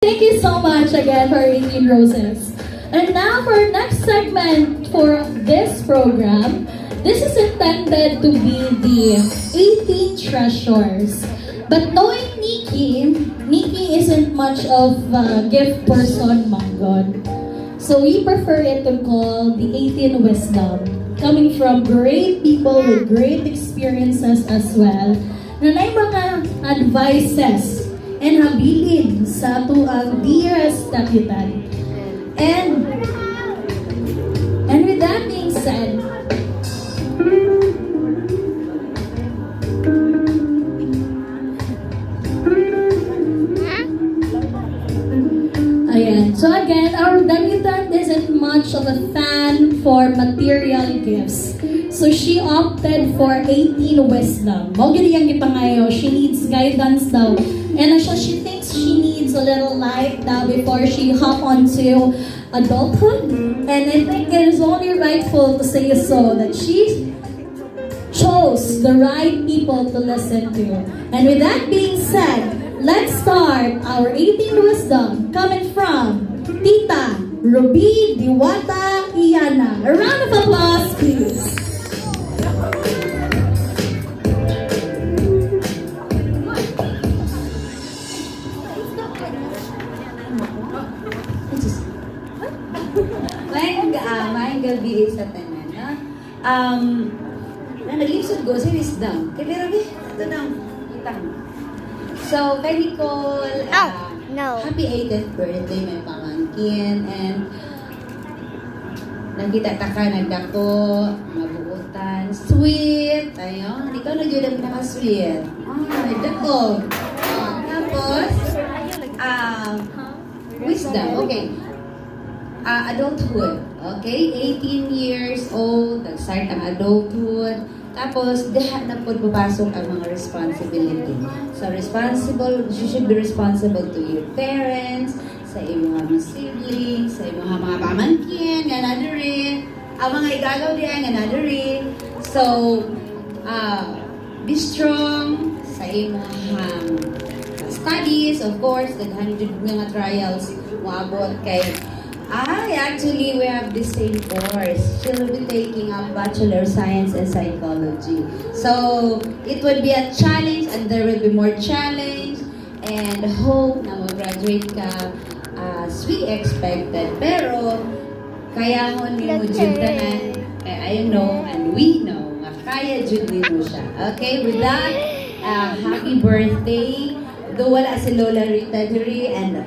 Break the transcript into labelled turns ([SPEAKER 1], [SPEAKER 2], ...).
[SPEAKER 1] thank you so much again for 18 Roses. And now for our next segment for this program, this is intended to be the 18 Treasures. But knowing Nikki isn't much of a gift person, my God. So we prefer it to call the 18 Wisdom, coming from great people with great experiences as well, na may mga advices and habilin sa ato ang dearest kapitan. And with that being said, ayan. So again, our debutant isn't much of a fan for material gifts. So she opted for 18 wisdom. Mogili yang ipangayo, she needs guidance daw. And she thinks she needs a little light daw before she hop onto adulthood. And I think it is only rightful to say so that she chose the right people to listen to. And with that being said, let's start our 18 wisdom coming from Tita Ruby Diwata Iyana. A round of applause, please.
[SPEAKER 2] Maayong gabi sa tanan, no? Naglisod ko sa wisdom. Kaya Ruby, ito na, itang. So, kay Nicole, happy 80th birthday, may pamangkin, and nagkita ta ka, nagdako, mabuutan, sweet, ayun, ikaw na-jud ang pinaka-sweet. Nagdako. Tapos, wisdom, okay. Adulthood, okay? 18 years old, nag-start ang adulthood. Tapos, diha na po papasok ang mga responsibility. So, you should be responsible to your parents, sa iyong mga siblings, sa iyong mga pamangkin, nga na rin. Ang mga igagaw diyan, nga na rin. So, be strong sa iyong mga studies, of course, daghan jud nga trials moabot kay actually, we have the same course. She'll be taking up Bachelor of Science in Psychology. So, it would be a challenge and there will be more challenge and hope na mag-graduate ka as we expected. Pero, kaya mo ni mo judtanan, I know and we know nga kaya jud mo siya. Okay, with that, happy birthday. Though wala si Lola Rita Jury and